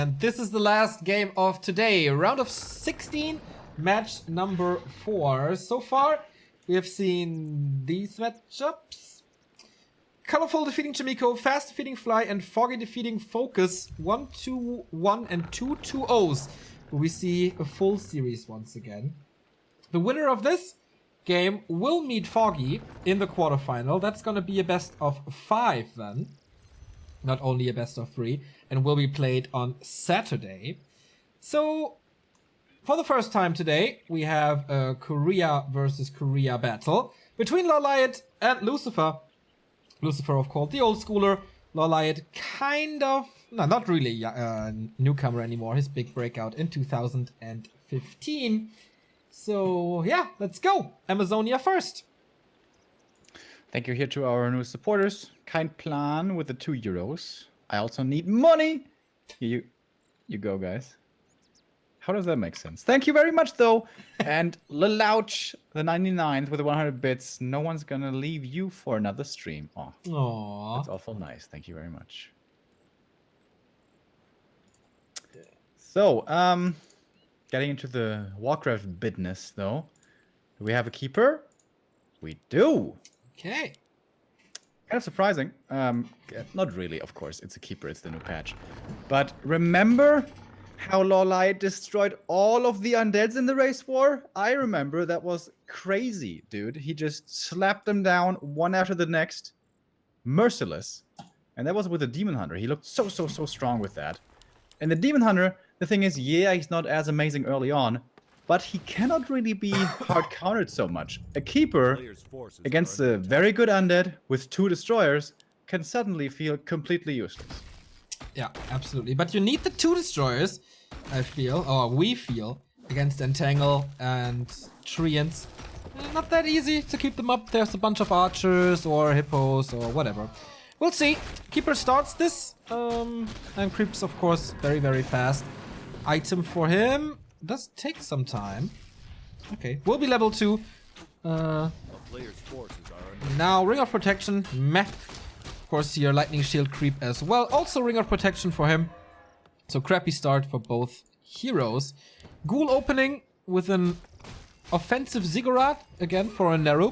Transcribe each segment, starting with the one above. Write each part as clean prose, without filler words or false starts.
And this is the last game of today. Round of 16, match number 4. So far, we have seen these matchups. Colorful defeating Chimiko, Fast defeating Fly, and Foggy defeating Focus. 1-2-1 and 2-2-0s. We see a full series once again. The winner of this game will meet Foggy in the quarterfinal. That's gonna be a best of 5 then. Not only a best of 3, and will be played on Saturday. So, for the first time today, we have a Korea versus Korea battle between LawLiet and Lucifer. Lucifer, of course, the old schooler. LawLiet, kind of, no, not really a newcomer anymore. His big breakout in 2015. So, yeah, let's go. Amazonia first. Thank you here to our new supporters. Kind plan with the €2. I also need money. Here you go, guys. How does that make sense? Thank you very much, though. And Lelouch, the 99th with the 100 bits. No one's gonna leave you for another stream. Oh, Aww. that's awful nice. Thank you very much. So, getting into the Warcraft business, though. Do we have a keeper? We do. Okay. Kind of surprising. Not really, of course. It's a keeper. It's the new patch. But remember how LawLiet destroyed all of the undeads in the race war? I remember. That was crazy, dude. He just slapped them down one after the next. Merciless. And that was with the Demon Hunter. He looked so strong with that. And the Demon Hunter, the thing is, yeah, he's not as amazing early on, but he cannot really be hard countered so much. A keeper against a very good undead with 2 destroyers can suddenly feel completely useless. Yeah, absolutely. But you need the 2 destroyers, I feel, or we feel, against Entangle and Treants. Not that easy to keep them up. There's a bunch of archers or hippos or whatever. We'll see. Keeper starts this, and creeps, of course, very fast. Item for him does take some time. Okay, will be level 2. Now, Ring of Protection, meh. Of course, here, Lightning Shield creep as well. Also, Ring of Protection for him. So, crappy start for both heroes. Ghoul opening with an offensive Ziggurat, again, for a Naru.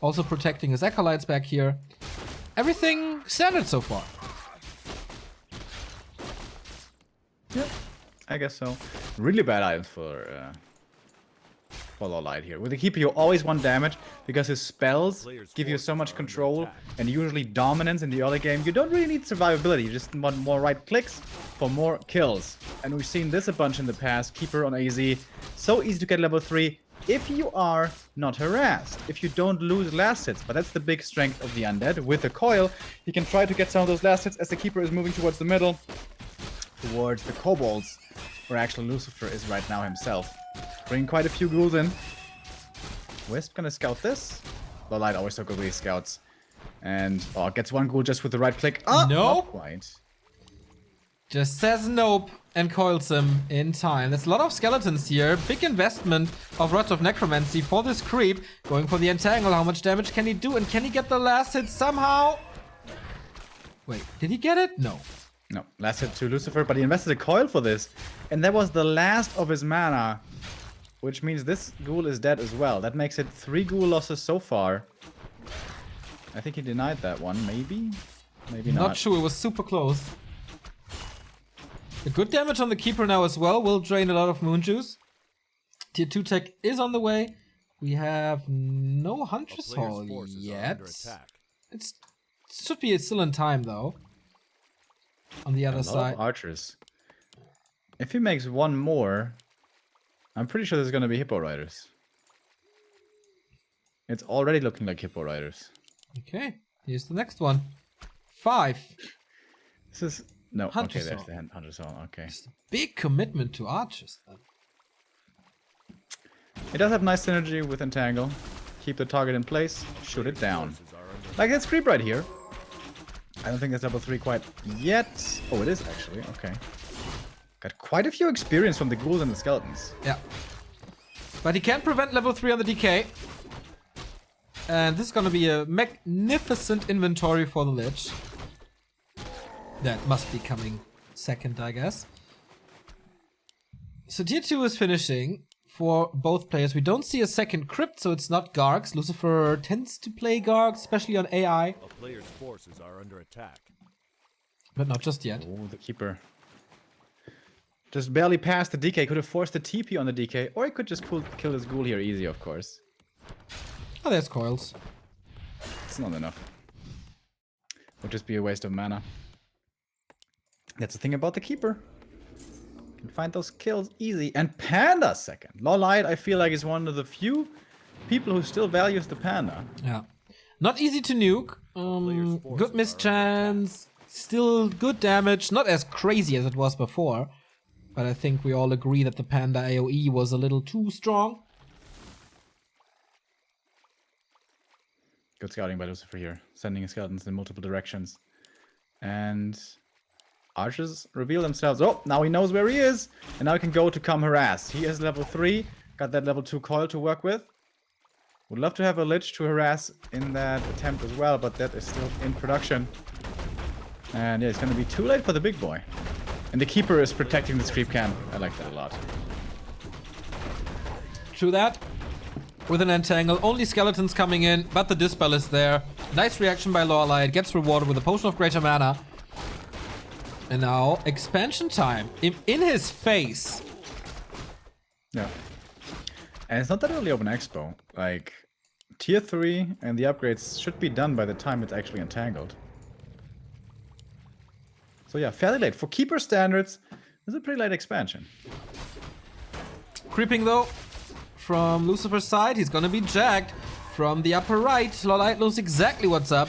Also protecting his Acolytes back here. Everything standard so far. Yeah, I guess so. Really bad items for LawLiet here. With the keeper, you always want damage because his spells give you so much control and usually dominance in the early game. You don't really need survivability. You just want more right clicks for more kills. And we've seen this a bunch in the past. Keeper on AZ, so easy to get level 3 if you are not harassed. If you don't lose last hits. But that's the big strength of the undead. With the coil, he can try to get some of those last hits as the keeper is moving towards the middle, towards the kobolds, where actually Lucifer is right now himself. Bringing quite a few ghouls in. Wisp gonna scout this. LawLiet always so good with these scouts. And, oh, gets 1 ghoul just with the right click. Oh, nope. Not quite. Just says nope and coils him in time. There's a lot of skeletons here. Big investment of Rods of Necromancy for this creep. Going for the Entangle. How much damage can he do? And can he get the last hit somehow? Wait, did he get it? No. No, last hit to Lucifer, but he invested a coil for this. And that was the last of his mana. Which means this ghoul is dead as well. That makes it 3 ghoul losses so far. I think he denied that one, maybe? Maybe not. Not sure, it was super close. A good damage on the keeper now as well. Will drain a lot of moon juice. Tier 2 tech is on the way. We have no Huntress Hall yet. It should be still in time though. On the other side. Archers. If he makes 1 more, I'm pretty sure there's gonna be Hippo Riders. It's already looking like Hippo Riders. Okay, here's the next one. 5. This is... No, Hunter's okay, there's Hall. the Hunter's Hall, okay. Just a big commitment to archers then. It does have nice synergy with Entangle. Keep the target in place, shoot it down. Like this creep right here. I don't think that's level 3 quite yet. Oh, it is actually, okay. Got quite a few experience from the ghouls and the skeletons. Yeah. But he can't prevent level 3 on the DK. And this is gonna be a magnificent inventory for the Lich. That must be coming second, I guess. So tier 2 is finishing for both players. We don't see a second crypt, so it's not Gargs. Lucifer tends to play Gargs, especially on AI. A player's forces are under attack. But not just yet. Oh, the keeper. Just barely passed the DK. Could have forced the TP on the DK, or he could just kill his ghoul here easy, of course. Oh, there's coils. It's not enough. Would just be a waste of mana. That's the thing about the keeper. Can find those kills easy. And Panda second. LawLiet, I feel like, is one of the few people who still values the Panda. Yeah. Not easy to nuke. Good mischance. Still good damage. Not as crazy as it was before. But I think we all agree that the Panda AoE was a little too strong. Good scouting by Lucifer here. Sending his skeletons in multiple directions. And archers reveal themselves. Oh, now he knows where he is. And now he can go to come harass. He is level 3. Got that level 2 coil to work with. Would love to have a Lich to harass in that attempt as well, but that is still in production. And yeah, it's going to be too late for the big boy. And the keeper is protecting this creep camp. I like that a lot. True that. With an entangle, only skeletons coming in, but the dispel is there. Nice reaction by LawLiet, gets rewarded with a potion of greater mana. And now, expansion time. In his face. Yeah. And it's not that early of an expo. Like, tier 3 and the upgrades should be done by the time it's actually entangled. So yeah, fairly late. For keeper standards, it's a pretty late expansion. Creeping though, from Lucifer's side, he's gonna be jacked from the upper right. LawLiet knows exactly what's up.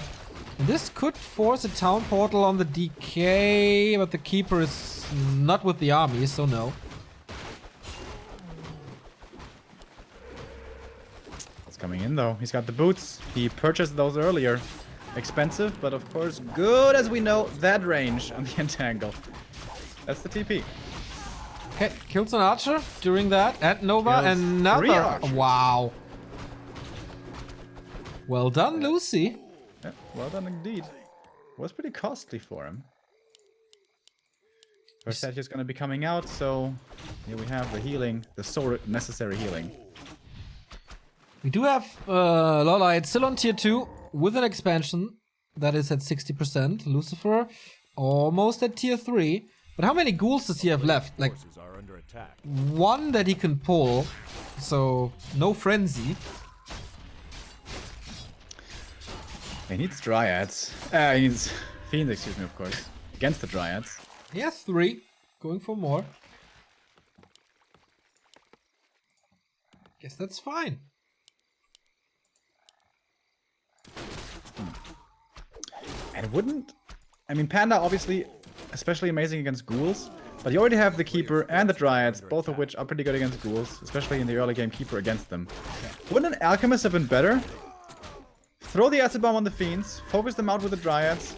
This could force a town portal on the DK, but the keeper is not with the army, so no. It's coming in though. He's got the boots. He purchased those earlier. Expensive, but of course good as we know that range on the entangle. That's the TP. Okay, kills an archer during that. And Nova, Kills another. 3 archers. Wow. Well done, Lucy. Yeah, well done indeed. Was pretty costly for him. First set is going to be coming out, so here we have the healing, the so necessary healing. We do have LawLiet still on tier 2 with an expansion that is at 60%. Lucifer almost at tier 3. But how many ghouls does he have left? Like Forces are under attack. one that he can pull, so no frenzy. He needs dryads. He needs fiends, excuse me, of course. Against the dryads. He has 3, going for more. Guess that's fine. And it wouldn't... I mean, Panda obviously especially amazing against ghouls, but you already have the Keeper and the Dryads, both of which are pretty good against ghouls, especially in the early game Keeper against them. Wouldn't an Alchemist have been better? Throw the Acid Bomb on the Fiends, focus them out with the Dryads.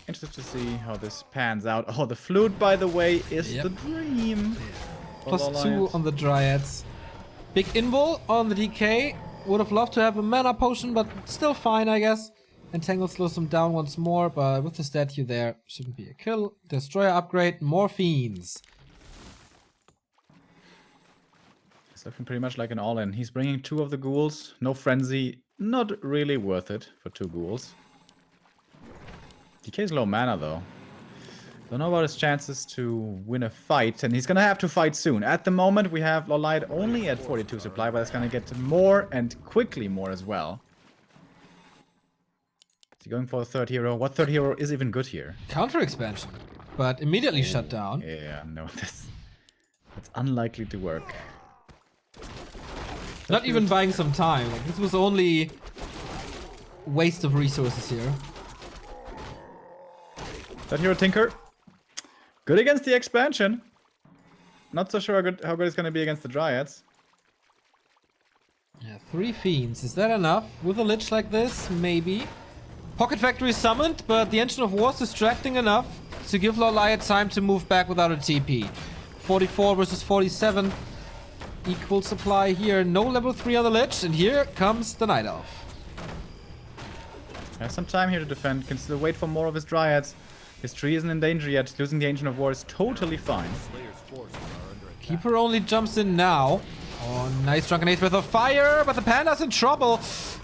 Interested to see how this pans out. Oh, the Flute, by the way, is the dream. +2 on the Dryads. Big invul on the DK. Would have loved to have a mana potion, but still fine, I guess. Entangle slows him down once more, but with the statue there, shouldn't be a kill. Destroyer upgrade, more Fiends. It's looking pretty much like an all-in. He's bringing 2 of the ghouls. No frenzy. Not really worth it for 2 ghouls. DK's low mana, though. Don't know about his chances to win a fight, and he's gonna have to fight soon. At the moment, we have LawLiet only at 42 supply, but it's gonna get more and quickly more as well. Is he going for a third hero? What third hero is even good here? Counter expansion, but immediately shut down. Yeah, no, that's unlikely to work. Not even buying some time. Like, this was only waste of resources here. Third hero Tinker. Good against the expansion. Not so sure how good it's gonna be against the Dryads. Yeah, 3 Fiends. Is that enough? With a Lich like this? Maybe. Pocket Factory summoned, but the Engine of War is distracting enough to give LawLiet time to move back without a TP. 44 versus 47. Equal supply here. No level 3 on the Lich, and here comes the Night Elf. Has some time here to defend. Can still wait for more of his Dryads. His tree isn't in danger yet. Losing the Ancient of War is totally fine. Slayer's forces are under attack. Keeper only jumps in now. Oh, nice Drunken Ace Breath of Fire, but the Panda's in trouble.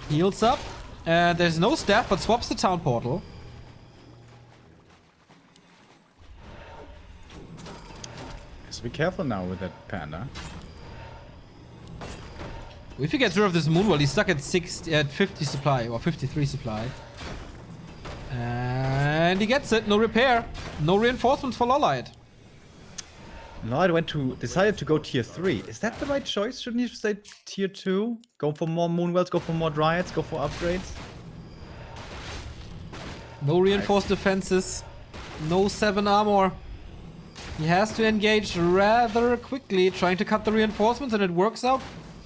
Heals up. And there's no staff, but swaps the town portal. So be careful now with that Panda. If he gets rid of this Moonwell, he's stuck at 50 supply, or 53 supply. And he gets it. No repair. No reinforcements for LawLiet. LawLiet decided to go tier 3. Is that the right choice? Shouldn't you stay tier 2? Go for more Moonwells, go for more Dryads, go for upgrades? No reinforced defenses. No 7 armor. He has to engage rather quickly, trying to cut the reinforcements, and it works out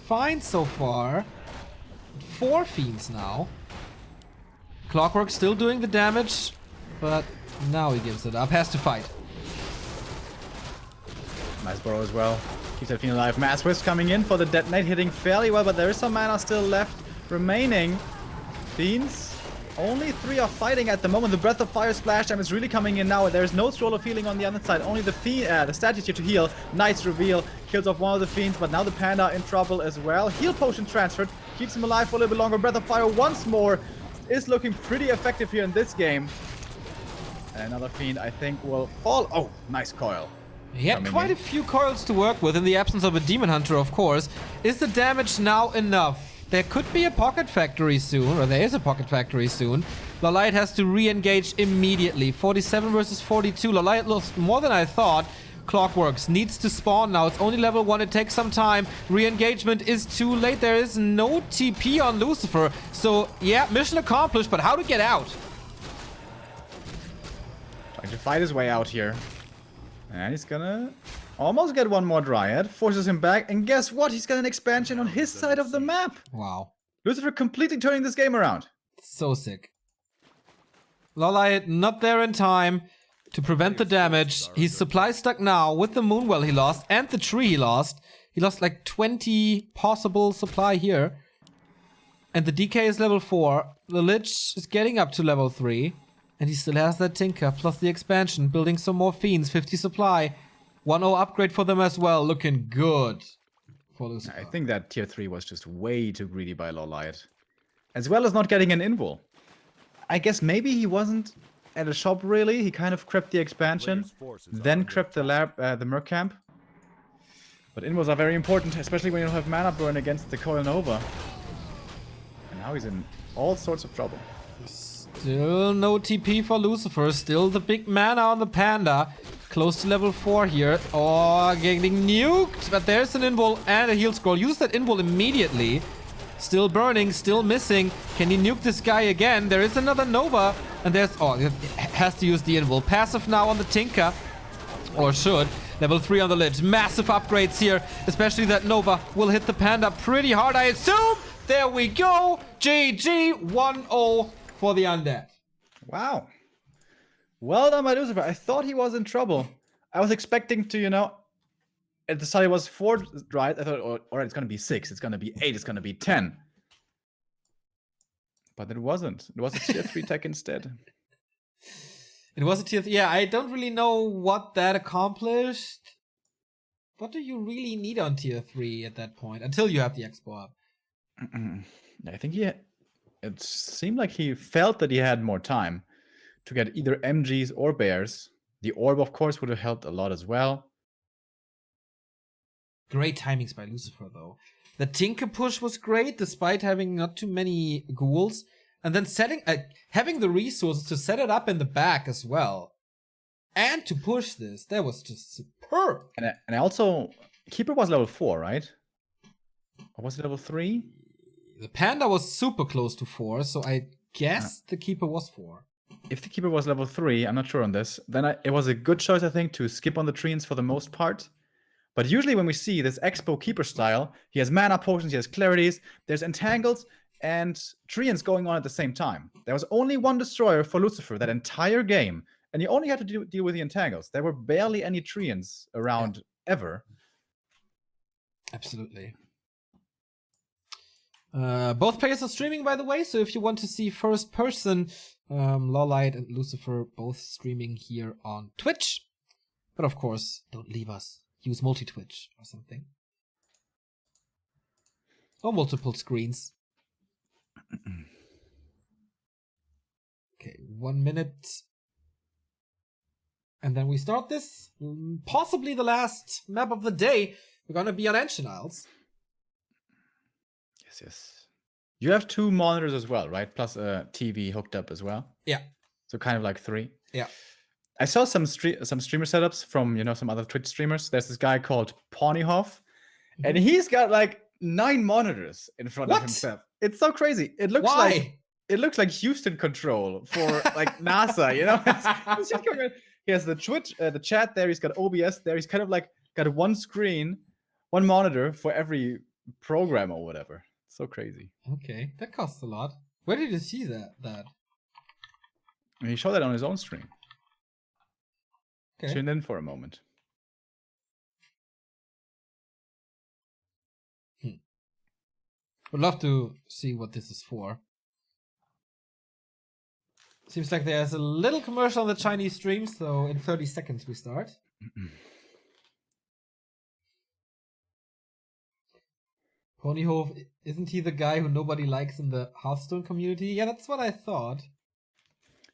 fine so far. 4 Fiends now. Clockwork still doing the damage, but now he gives it up. Has to fight. Nice burrow as well. Keeps that Fiend alive. Mass Wisp coming in for the detonate, hitting fairly well, but there is some mana still left remaining. Fiends. Only 3 are fighting at the moment. The Breath of Fire splash time is really coming in now. There's no Scroll of Healing on the other side. Only the statues here to heal. Nice reveal. Kills off one of the Fiends, but now the Panda in trouble as well. Heal Potion transferred. Keeps him alive for a little bit longer. Breath of Fire once more. Is looking pretty effective here in this game. And another Fiend, I think, will fall. Oh, nice coil. He had quite a few coils to work with in the absence of a Demon Hunter, of course. Is the damage now enough? There could be a Pocket Factory soon, or there is a Pocket Factory soon. LawLiet has to re-engage immediately. 47 versus 42. LawLiet lost more than I thought. Clockworks needs to spawn now. It's only level 1. It takes some time. Re-engagement is too late. There is no TP on Lucifer. So, yeah, mission accomplished, but how to get out? Trying to fight his way out here. And he's gonna almost get one more Dryad. Forces him back. And guess what? He's got an expansion on his side of the map. Wow. Lucifer completely turning this game around. So sick. LawLiet not there in time to prevent the damage. He's supply stuck now with the Moonwell he lost and the tree he lost. He lost like 20 possible supply here. And the DK is level 4. The Lich is getting up to level 3. And he still has that Tinker plus the expansion. Building some more Fiends. 50 supply. 1-0 upgrade for them as well. Looking good for Lucifer. I think that tier 3 was just way too greedy by LawLiet. As well as not getting an invul. I guess maybe he wasn't at a shop really. He kind of crept the expansion, then crept the Merc camp. But invuls are very important, especially when you don't have mana burn against the Coil Nova. And now he's in all sorts of trouble. Still no TP for Lucifer. Still the big mana on the Panda. Close to level 4 here. Oh, getting nuked. But there's an invul and a heal scroll. Use that invul immediately. Still burning, still missing. Can he nuke this guy again? There is another Nova. And there's... Oh, it has to use the invul. Passive now on the Tinker. Or should. Level 3 on the Lich. Massive upgrades here. Especially that Nova will hit the Panda pretty hard, I assume. There we go. GG 1-0 for the Undead. Wow. Well done by Lucifer. I thought he was in trouble. I was expecting to, you know... At the start it was 4 Dryad. I thought, all right, it's going to be 6. It's going to be 8. It's going to be 10. But it wasn't. It was a tier 3 tech instead. It was a tier 3. Yeah, I don't really know what that accomplished. What do you really need on tier 3 at that point? Until you have the expo up. I think it seemed like he felt that he had more time to get either MGs or bears. The orb, of course, would have helped a lot as well. Great timings by Lucifer, though. The Tinker push was great, despite having not too many ghouls. And then having the resources to set it up in the back as well. And to push this, that was just superb. And also, Keeper was level 4, right? Or was it level 3? The Panda was super close to 4, so I guess the Keeper was 4. If the Keeper was level 3, I'm not sure on this, then it was a good choice, I think, to skip on the treants for the most part. But usually when we see this Expo Keeper style, he has mana potions, he has clarities, there's entangles, and treants going on at the same time. There was only one destroyer for Lucifer that entire game, and you only had to deal with the entangles. There were barely any treants around ever. Absolutely. Both players are streaming, by the way, so if you want to see first person, LawLiet and Lucifer both streaming here on Twitch. But of course, don't leave us. Use multi-Twitch or something. Or multiple screens. Okay, 1 minute. And then we start this. Possibly the last map of the day. We're gonna be on Ancient Isles. Yes. You have 2 monitors as well, right? Plus a TV hooked up as well. Yeah. So kind of like 3. Yeah. I saw some streamer setups from, some other Twitch streamers. There's this guy called Ponyhoff, and he's got like 9 monitors in front of himself. It's so crazy. It looks like Houston control for like NASA, It's just going, he has the Twitch, the chat there. He's got OBS there. He's kind of like got one screen, one monitor for every program or whatever. It's so crazy. Okay, that costs a lot. Where did you see that? And he showed that on his own stream. Okay. Tune in for a moment. Would love to see what this is for. Seems like there's a little commercial on the Chinese stream, so in 30 seconds we start. Ponyhoff, isn't he the guy who nobody likes in the Hearthstone community? Yeah, that's what I thought.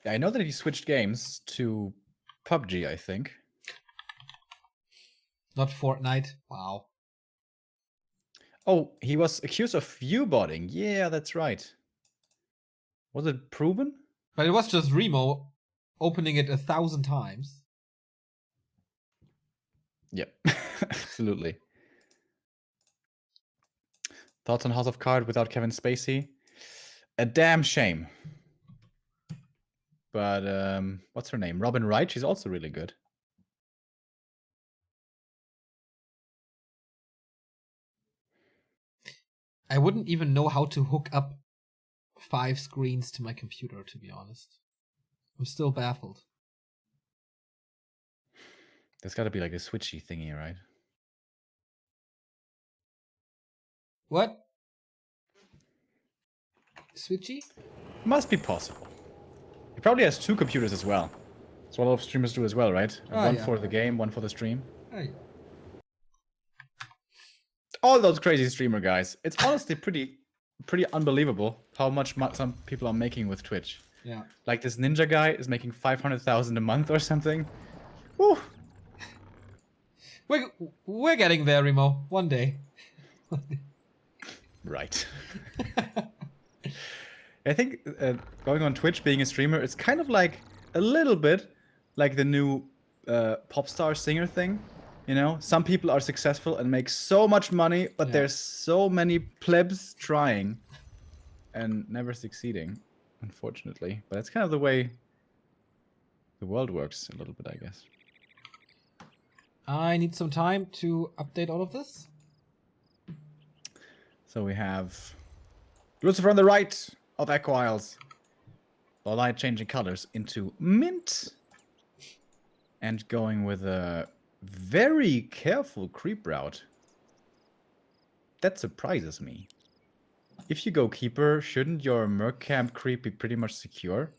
Yeah, I know that he switched games to PUBG, I think. Not Fortnite. Wow. Oh, he was accused of viewbotting. Yeah, that's right. Was it proven? But it was just Remo opening it 1,000 times. Yep, absolutely. Thoughts on House of Cards without Kevin Spacey? A damn shame. But what's her name? Robin Wright. She's also really good. I wouldn't even know how to hook up 5 screens to my computer, to be honest. I'm still baffled. There's got to be like a switchy thingy, right? What? Switchy? Must be possible. He probably has 2 computers as well. That's what a lot of streamers do as well, right? One for the game, one for the stream. Oh, yeah. All those crazy streamer guys. It's honestly pretty unbelievable how much some people are making with Twitch. Yeah. Like this ninja guy is making 500,000 a month or something. Woo! We're getting there, Remo. One day. Right. I think going on Twitch, being a streamer, it's kind of like a little bit like the new pop star singer thing. Some people are successful and make so much money, but there's so many plebs trying and never succeeding, unfortunately. But that's kind of the way the world works a little bit, I guess. I need some time to update all of this. So we have Lucifer on the right of Echo Isles. LawLiet changing colors into mint. And going with a very careful creep route. That surprises me. If you go Keeper, shouldn't your Merc Camp creep be pretty much secure?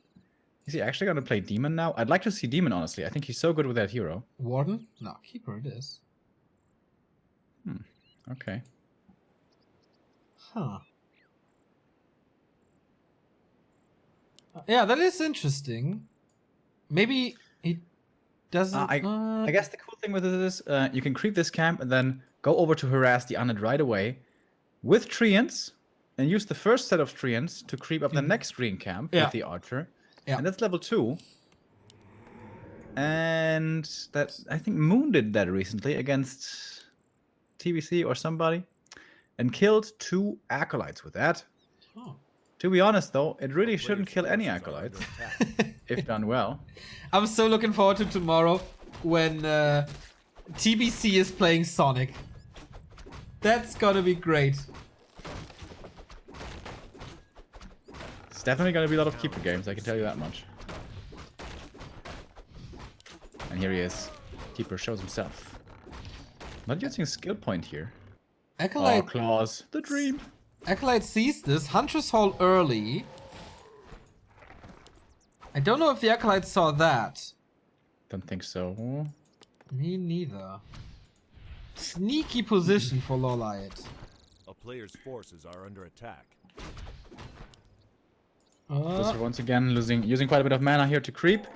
Is he actually going to play Demon now? I'd like to see Demon, honestly. I think he's so good with that hero. Warden? No, Keeper it is. Okay. Huh. Yeah, that is interesting. Maybe he doesn't... I guess the cool thing with it is you can creep this camp and then go over to harass the Undead right away with Treants and use the first set of Treants to creep up the next green camp with the Archer. Yeah. And that's level 2. And that I think Moon did that recently against TBC or somebody and killed 2 Acolytes with that. Oh. To be honest, though, it really shouldn't kill any Acolytes if done well. I'm so looking forward to tomorrow when TBC is playing Sonic. That's gonna be great. It's definitely gonna be a lot of Keeper games, I can tell you that much. And here he is. Keeper shows himself. Not using a skill point here. Acolyte. Oh, Claws. The dream. Acolyte sees this. Huntress Hall early. I don't know if the Acolyte saw that. Don't think so. Me neither. Sneaky position for LawLiet. A player's forces are under attack. Lucifer once again using quite a bit of mana here to creep.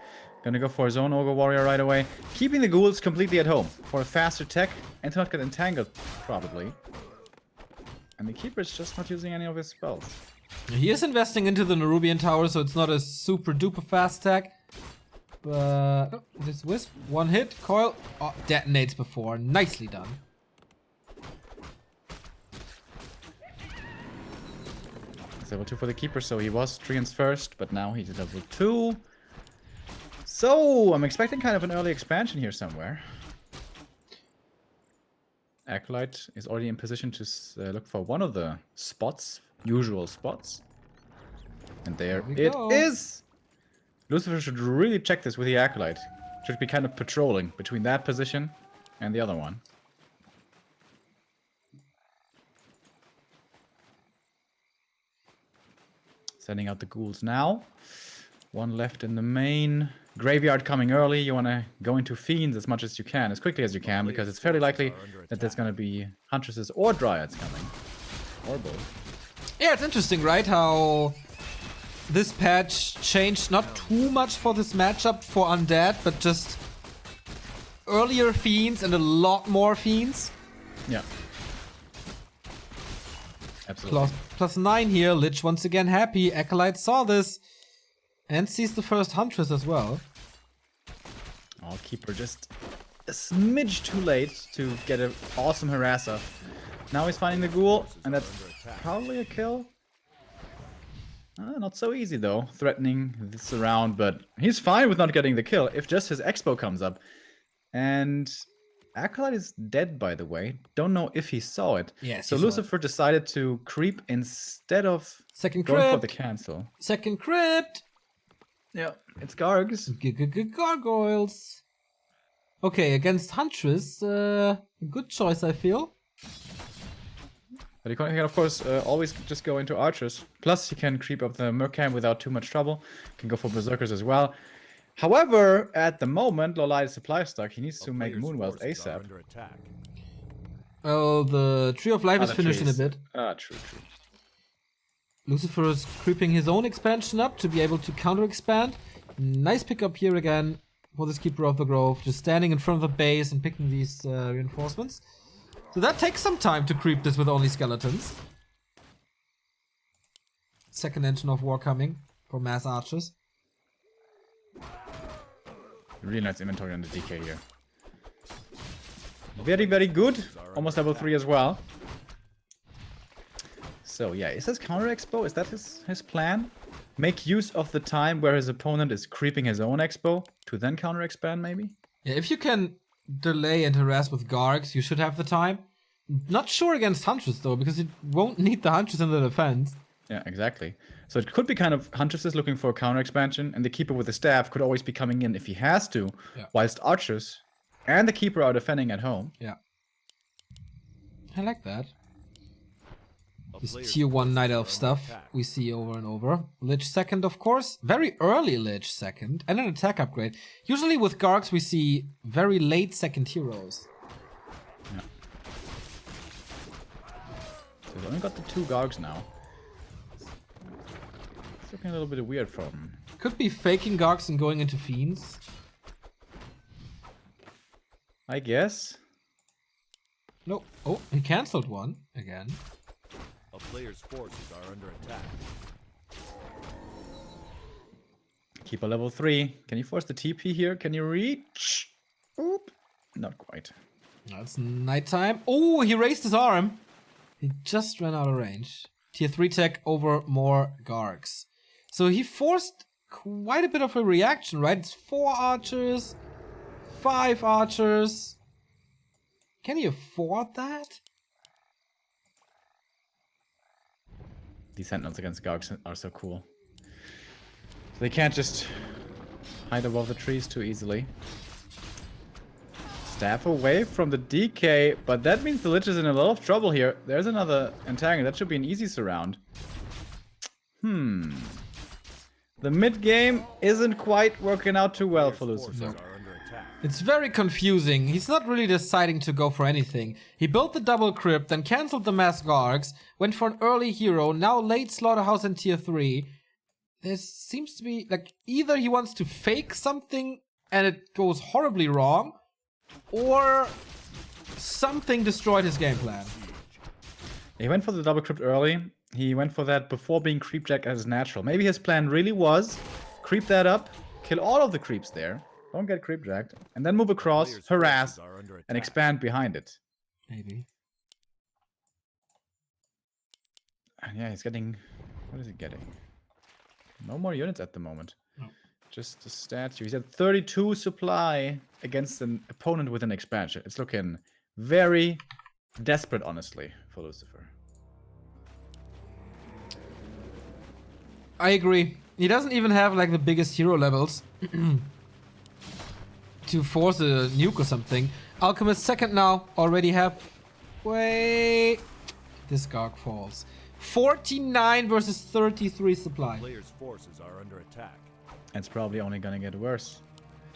Gonna go for his own Ogre Warrior right away. Keeping the ghouls completely at home for a faster tech and to not get entangled, probably. And the Keeper's just not using any of his spells. He is investing into the Nerubian Tower, so it's not a super duper fast tech. But oh, this Wisp, one hit, coil, oh, detonates before. Nicely done. It's level 2 for the Keeper, so he was Treants first, but now he's at level 2. So, I'm expecting kind of an early expansion here somewhere. Acolyte is already in position to look for one of the spots, usual spots. And there it is! Lucifer should really check this with the Acolyte. Should be kind of patrolling between that position and the other one. Sending out the ghouls now. One left in the main. Graveyard coming early. You want to go into Fiends as much as you can, as quickly as you can, because it's fairly likely that there's going to be Huntresses or Dryads coming. Or both. Yeah, it's interesting, right? How this patch changed not too much for this matchup for Undead, but just earlier Fiends and a lot more Fiends. Yeah. Absolutely. Plus 9 here. Lich once again happy. Acolyte saw this and sees the first Huntress as well. Oh, Keeper just a smidge too late to get an awesome harasser. Now he's finding the ghoul, and that's probably a kill. Not so easy though, threatening this around, but he's fine with not getting the kill if just his Expo comes up. And Acolyte is dead, by the way. Don't know if he saw it. Yes. So Lucifer decided to creep instead of Second going for crypt. the cancel. Second crypt. Yeah, it's Gargs. Gargoyles. Okay, against Huntress, good choice, I feel. But you can of course always just go into archers. Plus you can creep up the Mercam without too much trouble. You can go for berserkers as well. However, at the moment, LawLiet is supply stuck. He needs to make Moonwells ASAP. Oh, the Tree of Life is finished in a bit. True. Lucifer is creeping his own expansion up to be able to counter-expand. Nice pickup here again for this Keeper of the Grove. Just standing in front of the base and picking these reinforcements. So that takes some time to creep this with only skeletons. Second engine of war coming for mass archers. Really nice inventory on the DK here. Very, very good. Almost level 3 as well. So yeah, is this counter expo? Is that his plan? Make use of the time where his opponent is creeping his own expo to then counter expand maybe? Yeah, if you can delay and harass with Gargs, you should have the time. Not sure against Huntress though, because it won't need the Huntress in the defense. Yeah, exactly. So it could be kind of Huntresses looking for a counter expansion, and the Keeper with the staff could always be coming in if he has to, whilst Archers and the Keeper are defending at home. Yeah. I like that. This tier 1 Night Elf stuff we see over and over. Lich second, of course. Very early Lich second, and an attack upgrade. Usually with Gargs we see very late second heroes. Yeah. So we've only got the 2 Gargs now. It's looking a little bit weird for him. Could be faking Gargs and going into Fiends. I guess. No. Oh, he cancelled one again. A player's forces are under attack. Keeper level 3. Can you force the TP here? Can you reach? Oop. Not quite. It's nighttime. Oh, he raised his arm. He just ran out of range. Tier 3 tech over more Gargs. So he forced quite a bit of a reaction, right? It's 4 archers, 5 archers. Can he afford that? These Sentinels against Gargs are so cool. So they can't just hide above the trees too easily. Staff away from the DK, but that means the Lich is in a lot of trouble here. There's another antagonist. That should be an easy surround. The mid game isn't quite working out too well for Lucifer. It's very confusing. He's not really deciding to go for anything. He built the double crypt, then cancelled the mass Gargs, went for an early hero, now late slaughterhouse in tier 3. There seems to be, like, either he wants to fake something and it goes horribly wrong, or something destroyed his game plan. He went for the double crypt early. He went for that before being creepjacked as natural. Maybe his plan really was creep that up, kill all of the creeps there, don't get creepjacked, and then move across, harass, and expand behind it. Maybe. And yeah, he's getting... What is he getting? No more units at the moment. No. Just a statue. He's at 32 supply against an opponent with an expansion. It's looking very desperate, honestly, for Lucifer. I agree. He doesn't even have like the biggest hero levels to force a nuke or something. Alchemist second now, already halfway. This Garg falls. 49 versus 33 supply. Players' forces are under attack. It's probably only gonna get worse.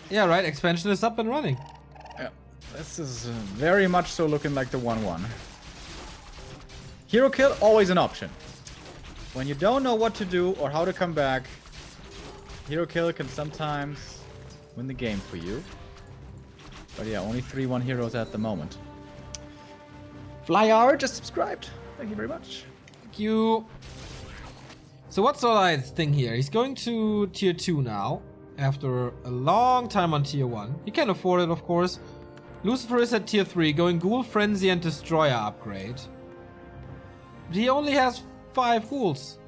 Yeah, right. Expansion is up and running. Yeah, this is very much so looking like the 1-1. Hero kill, always an option. When you don't know what to do or how to come back, hero kill can sometimes win the game for you. But yeah, only 3-1 heroes at the moment. Flyer just subscribed. Thank you very much. Thank you. So what's LawLiet's thing here? He's going to tier 2 now, after a long time on tier 1. He can afford it, of course. Lucifer is at tier 3, going Ghoul, Frenzy, and Destroyer upgrade. But he only has 5 ghouls.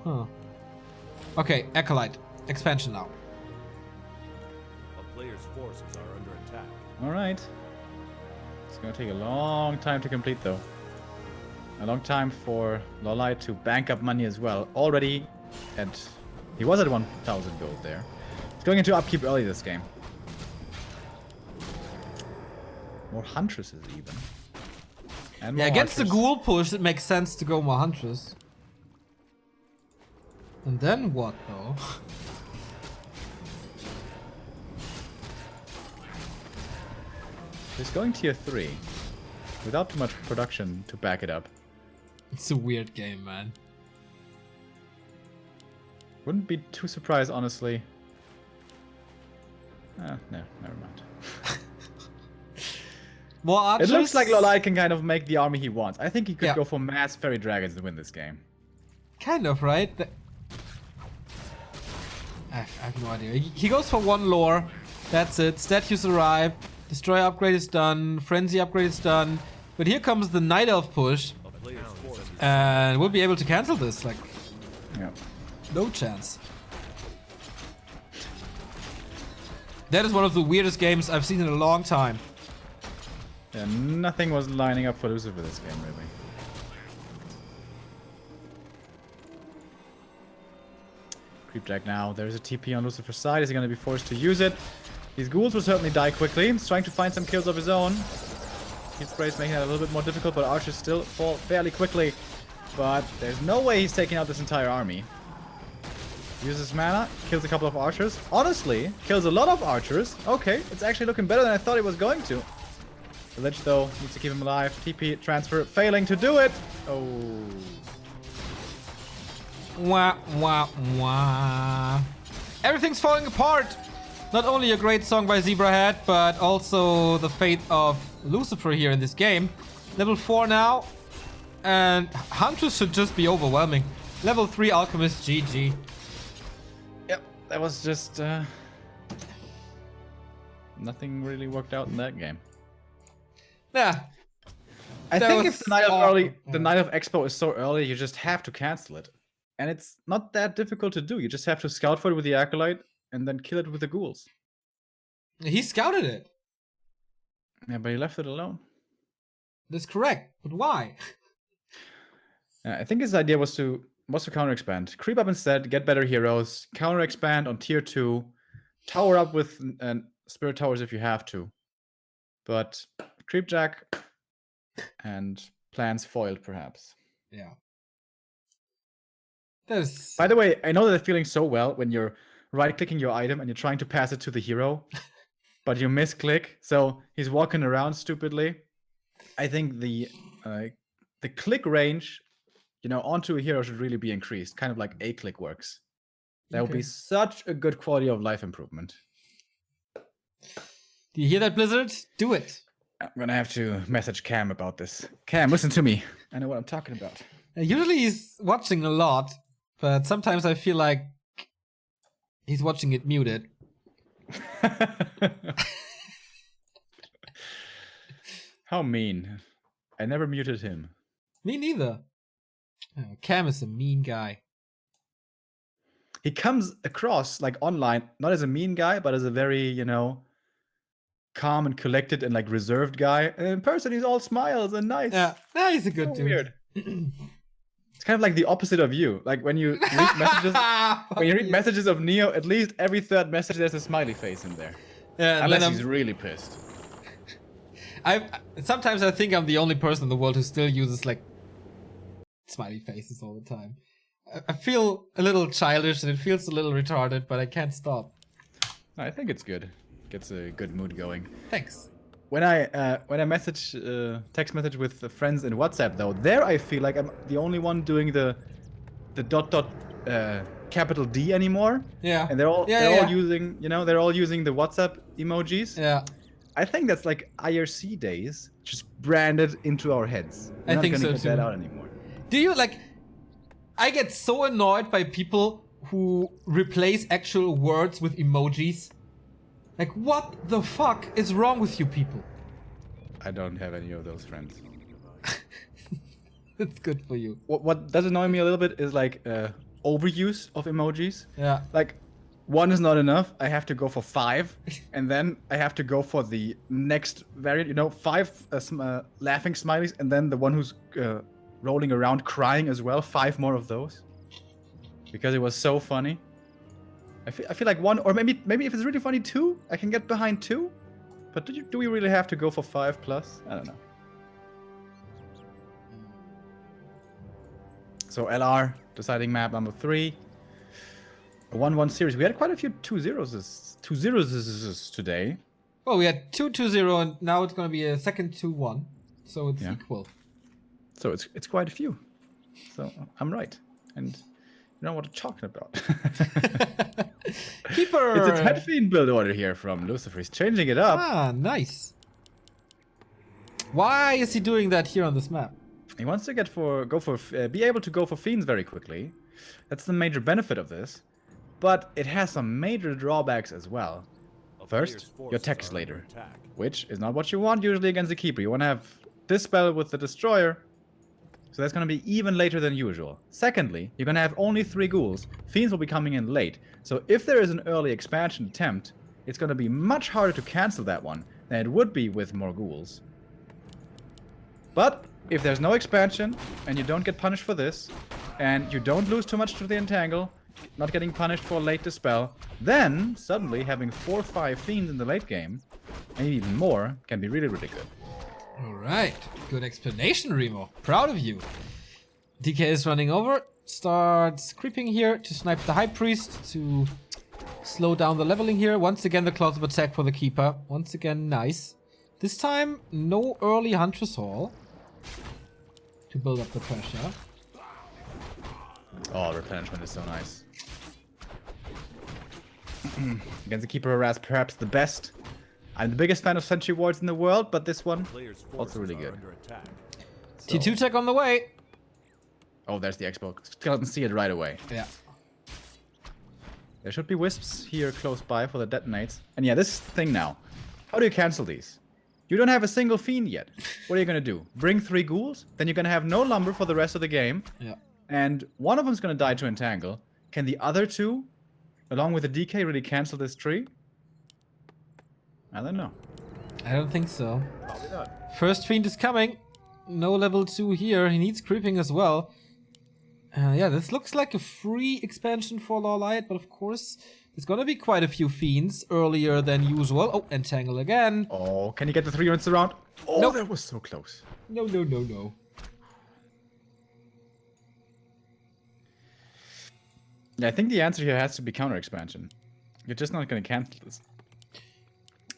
Huh. Okay, Acolyte. Expansion now. A player's forces are under attack. Alright. It's gonna take a long time to complete though. A long time for LawLiet to bank up money as well. Already at... He was at 1,000 gold there. He's going into upkeep early this game. More Huntresses even. And Yeah, more against the archers. Ghoul push, it makes sense to go more Huntress. And then what, though? He's going tier 3. Without too much production to back it up. It's a weird game, man. Wouldn't be too surprised, honestly. No, never mind. More archers? It looks like LawLiet can kind of make the army he wants. I think he could Yeah. go for mass fairy dragons to win this game. Kind of, right? I have no idea. He goes for 1 lore. That's it. Statues arrive. Destroyer upgrade is done. Frenzy upgrade is done. But here comes the Night Elf push. A player's forces And we'll be able to cancel this. Like, Yeah. no chance. That is one of the weirdest games I've seen in a long time. Yeah, nothing was lining up for Lucifer this game, really. Creepjack now. There's a TP on Lucifer's side. Is he going to be forced to use it? These ghouls will certainly die quickly. He's trying to find some kills of his own. Heat spray is making it a little bit more difficult, but archers still fall fairly quickly. But there's no way he's taking out this entire army. Uses mana, kills a couple of archers. Honestly, kills a lot of archers. Okay, it's actually looking better than I thought it was going to. The Lich, though, needs to keep him alive. TP transfer, failing to do it. Oh. Wah, wah, wah. Everything's falling apart. Not only a great song by Zebrahead, but also the fate of Lucifer here in this game. Level 4 now. And Huntress should just be overwhelming. Level 3 Alchemist, GG. Yep, that was just... nothing really worked out in that game. Yeah. I That think was if the Night of awful. early, the Night of Expo is so early, you just have to cancel it. And it's not that difficult to do. You just have to scout for it with the Acolyte and then kill it with the ghouls. He scouted it. Yeah, but he left it alone. That's correct. But why? I think his idea was to counter expand. Creep up instead, get better heroes, counter expand on tier 2, tower up with spirit towers if you have to. But creepjack and plans foiled, perhaps. Yeah. There's... By the way, I know that feeling so well when you're right-clicking your item and you're trying to pass it to the hero, but you misclick, so he's walking around stupidly. I think the click range, onto a hero should really be increased, kind of like a-click works. That would be such a good quality of life improvement. Do you hear that, Blizzard? Do it. I'm gonna have to message Cam about this. Cam, listen to me. I know what I'm talking about. Usually he's watching a lot, but sometimes I feel like he's watching it muted. How mean. I never muted him. Me neither. Cam is a mean guy. He comes across, like online, not as a mean guy, but as a very, calm and collected and like reserved guy. And in person, he's all smiles and nice. Yeah, he's a good dude. Weird. It's kind of like the opposite of you. Like when you read messages, of Neo, at least every third message there's a smiley face in there. Yeah, unless he's really pissed. Sometimes I think I'm the only person in the world who still uses like smiley faces all the time. I feel a little childish and it feels a little retarded, but I can't stop. I think it's good. Gets a good mood going. Thanks. When I text message with friends in WhatsApp though, there I feel like I'm the only one doing the capital D anymore. Yeah. And they're all using they're all using the WhatsApp emojis. Yeah. I think that's like IRC days just branded into our heads. I think so too. Not gonna get that out anymore. Do you like? I get so annoyed by people who replace actual words with emojis. Like, what the fuck is wrong with you people? I don't have any of those friends. It's good for you. What does annoy me a little bit is like overuse of emojis. Yeah. Like, one is not enough. I have to go for 5, and then I have to go for the next variant. 5 laughing smileys, and then the one who's rolling around crying as well. 5 more of those, because it was so funny. I feel like 1, or maybe if it's really funny 2, I can get behind 2. But do we really have to go for 5 plus? I don't know. So LR deciding map number 3. A 1-1 series. We had quite a few 2-0s today. Oh, we had 2-2-0, and now it's gonna be a second 2-1. So it's equal. So it's quite a few. So I'm right, and you know what I'm talking about. Keeper. It's a Ted Fiend build order here from Lucifer. He's changing it up. Ah, nice. Why is he doing that here on this map? He wants to be able to go for fiends very quickly. That's the major benefit of this. But it has some major drawbacks as well. First, your tech slater, which is not what you want usually against the keeper. You want to have this spell with the destroyer, so that's going to be even later than usual. Secondly, you're going to have only 3 ghouls. Fiends will be coming in late, so if there is an early expansion attempt, it's going to be much harder to cancel that one than it would be with more ghouls. But if there's no expansion, and you don't get punished for this, and you don't lose too much to the entangle, not getting punished for late dispel, then suddenly having 4 or 5 fiends in the late game, and even more, can be really, really good. Alright, good explanation, Remo. Proud of you. DK is running over, starts creeping here to snipe the High Priest to slow down the leveling here. Once again, the close-up attack for the Keeper. Once again, nice. This time, no early Huntress Hall to build up the pressure. Oh, replenishment is so nice. Against the Keeper harass, perhaps the best. I'm the biggest fan of Sentry Wards in the world, but this one also really good. So. T2 tech on the way. Oh, there's the Expo. Skeleton see it right away. Yeah. There should be wisps here close by for the detonates. And yeah, this thing now. How do you cancel these? You don't have a single fiend yet. What are you gonna do? Bring 3 ghouls? Then you're gonna have no lumber for the rest of the game. Yeah. And one of them's gonna die to entangle. Can the other 2, along with the DK, really cancel this tree? I don't know. I don't think so. Probably not. First fiend is coming. No level 2 here. He needs creeping as well. Yeah, this looks like a free expansion for LawLiet, but of course, there's gonna be quite a few fiends earlier than usual. Oh, Entangle again. Oh, can you get the 3 units around? Oh, Nope. that was so close. No, no, no, no. Yeah, I think the answer here has to be counter expansion. You're just not going to cancel this.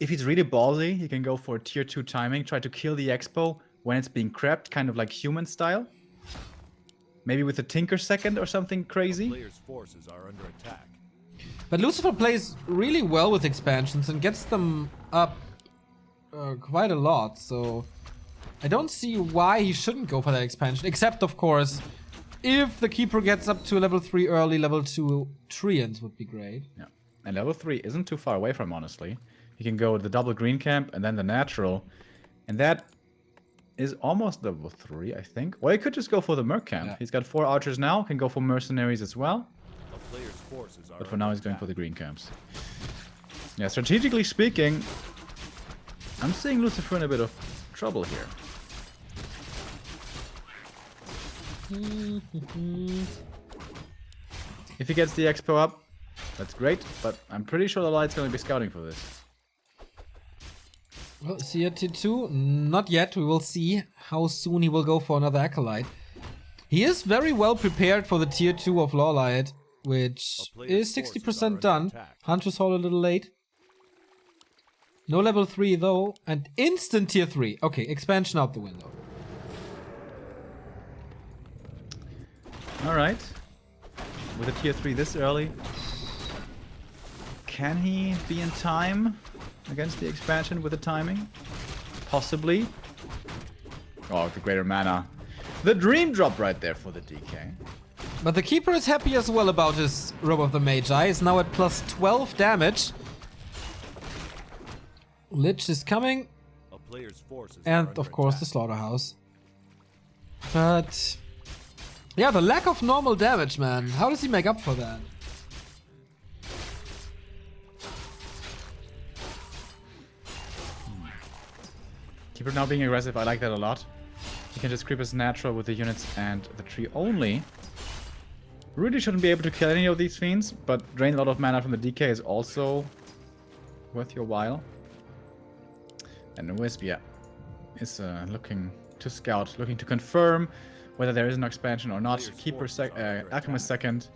If he's really ballsy, he can go for tier 2 timing, try to kill the expo when it's being crept, kind of like human style. Maybe with a Tinker second or something crazy. Players' forces are under attack. But Lucifer plays really well with expansions and gets them up quite a lot, so I don't see why he shouldn't go for that expansion, except of course, if the Keeper gets up to level 3 early, level 2 Treants would be great. Yeah, and level 3 isn't too far away from, honestly. He can go the double green camp and then the natural, and that is almost level 3, I think. Or he could just go for the Merc camp. Yeah. He's got 4 archers now, can go for mercenaries as well. A player's forces are But for now, he's going for the green camps. Yeah, strategically speaking, I'm seeing Lucifer in a bit of trouble here. If he gets the expo up, that's great, but I'm pretty sure the LawLiet's going to be scouting for this. Well, CRT2, not yet. We will see how soon he will go for another Acolyte. He is very well prepared for the tier 2 of LawLiet, which is 60% done. Hunter's Hall a little late. No level 3 though, and instant tier 3. Okay, expansion out the window. Alright. With a tier 3 this early. Can he be in time against the expansion with the timing? Possibly. Oh, the greater mana. The dream drop right there for the DK. But the Keeper is happy as well about his Robe of the Magi. Is now at plus 12 damage. Lich is coming. A player's forces And are under of course the attack. Slaughterhouse. But yeah, the lack of normal damage, man. How does he make up for that? Keeper now being aggressive, I like that a lot. He can just creep his natural with the units and the tree only. Really shouldn't be able to kill any of these fiends, but drain a lot of mana from the DK is also worth your while. And the Wisp, yeah, is looking to scout, looking to confirm whether there is an expansion or not. Keeper Alchemist second.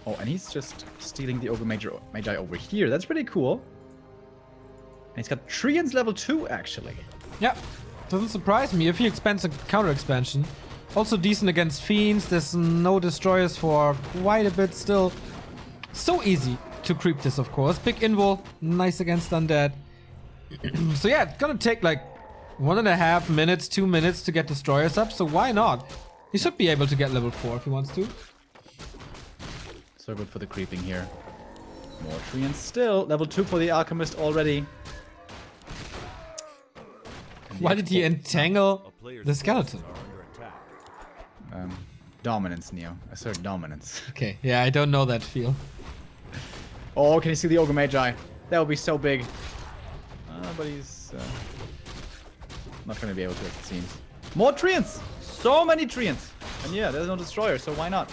Oh, and he's just stealing the Ogre Magi over here. That's pretty cool. And he's got Treants level 2, actually. Yeah, doesn't surprise me if he expands a counter expansion. Also decent against fiends. There's no destroyers for quite a bit still. So easy to creep this, of course. Big invul, nice against undead. So yeah, it's gonna take like 1.5 minutes, 2 minutes to get destroyers up. So why not? He should be able to get level 4 if he wants to. So good for the creeping here. More Treants still. Level 2 for the Alchemist already. Why did he entangle A player's the skeleton? forces are under attack. Dominance, Neo. Assert dominance. Okay, yeah, I don't know that feel. Oh, can you see the Ogre Magi? That would be so big. But he's not going to be able to, as it seems. More Treants! So many Treants! And yeah, there's no Destroyer, so why not?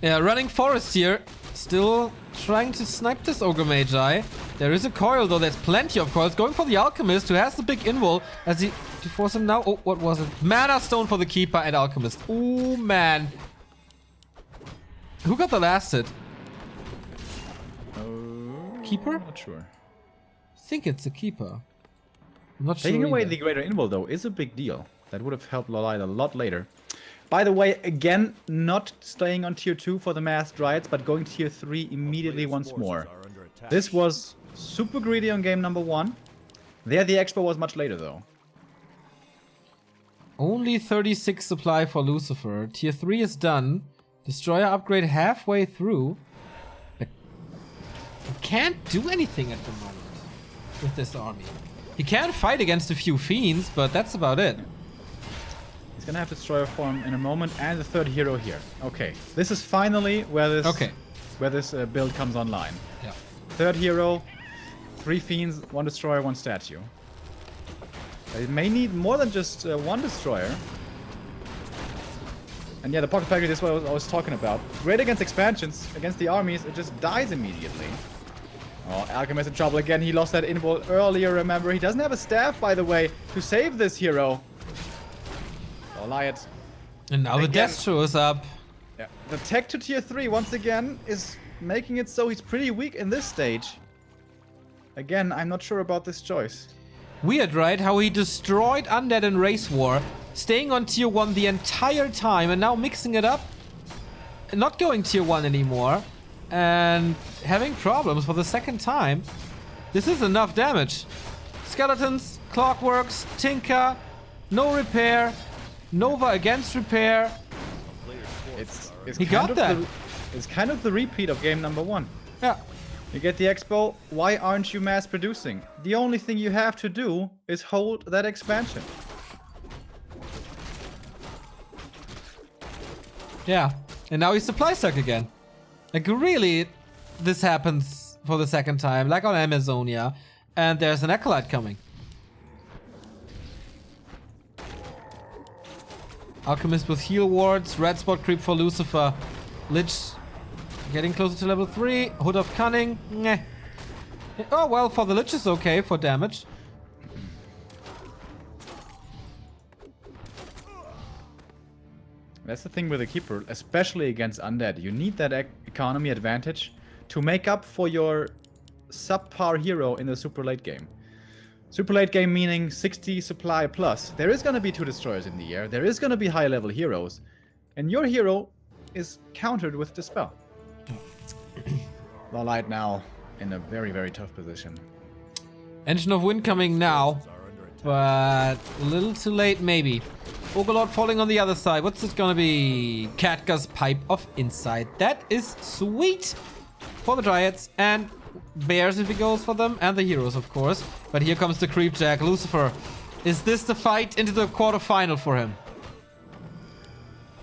Yeah, running forest here. Still trying to snipe this Ogre Magi. There is a coil though, there's plenty of coils. Going for the Alchemist who has the big invul as he to force him now. Oh, what was it? Mana Stone for the Keeper and Alchemist. Oh man. Who got the last hit? Keeper? Not sure. I think it's the Keeper. I'm not sure. Taking away either. the Greater Invul, though, is a big deal. That would have helped LawLiet a lot later. By the way, again, not staying on tier 2 for the Masked Riots, but going tier 3 immediately once Forces more. are under attack. This was super greedy on game number 1. There, the expo was much later, though. Only 36 supply for Lucifer. Tier 3 is done. Destroyer upgrade halfway through. But he can't do anything at the moment with this army. He can fight against a few fiends, but that's about it. He's gonna have Destroyer form in a moment, and the third hero here. Okay, this is finally where this build comes online. Yeah. Third hero, 3 fiends, 1 Destroyer, 1 statue. It may need more than just 1 Destroyer. And yeah, the Pocket Factory, this is what I was talking about. Great against expansions, against the armies, it just dies immediately. Oh, Alchemist in trouble again. He lost that invul earlier, remember. He doesn't have a staff, by the way, to save this hero. LawLiet. And now the death shows up. Yeah. The tech to tier 3, once again, is making it so he's pretty weak in this stage. Again, I'm not sure about this choice. Weird, right? How he destroyed Undead in Race War, staying on tier 1 the entire time, and now mixing it up, not going tier 1 anymore, and having problems for the second time. This is enough damage. Skeletons, Clockworks, Tinker, no repair, Nova against repair. He got that. It's kind of the repeat of game number 1. Yeah. You get the expo, why aren't you mass producing? The only thing you have to do is hold that expansion. Yeah. And now he's supply stuck again. Like really, this happens for the second time, like on Amazonia. And there's an Acolyte coming. Alchemist with heal wards, red spot creep for Lucifer. Lich getting closer to level 3. Hood of Cunning. Meh. Oh well, for the Lich is okay for damage. That's the thing with the Keeper, especially against Undead. You need that economy advantage to make up for your subpar hero in the super late game. Super late game meaning 60 supply plus. There is going to be 2 destroyers in the air. There is going to be high level heroes. And your hero is countered with Dispel. LawLiet now in a very, very tough position. Engine of Wind coming now. But a little too late maybe. Ogolord falling on the other side. What's it gonna be? Katga's Pipe of Insight. That is sweet for the Dryads and Bears if he goes for them. And the heroes, of course. But here comes the Creepjack. Lucifer. Is this the fight into the quarterfinal for him?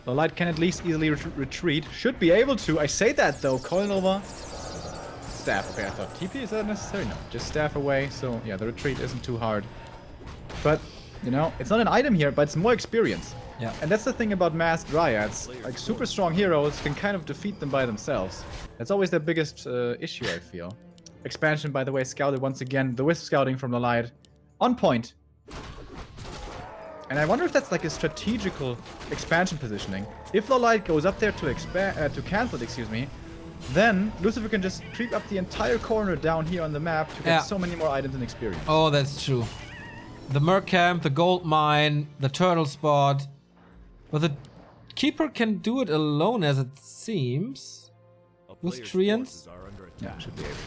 LawLiet can at least easily retreat. Should be able to. I say that though. Coil Nova. Staff. Okay, I thought TP, is that necessary? No. Just staff away. So yeah, the retreat isn't too hard. But, you know, it's not an item here, but it's more experience. Yeah. And that's the thing about masked Dryads. Like, super strong heroes can kind of defeat them by themselves. That's always their biggest issue, I feel. Expansion, by the way, scouted once again. The Wisp scouting from LawLiet. On point. And I wonder if that's like a strategical expansion positioning. If LawLiet goes up there to cancel it, excuse me, then Lucifer can just creep up the entire corner down here on the map to get so many more items and experience. Oh, that's true. The Merc Camp, the Gold Mine, the Turtle Spot. But the Keeper can do it alone, as it seems. With Treants. Yeah, should be able to.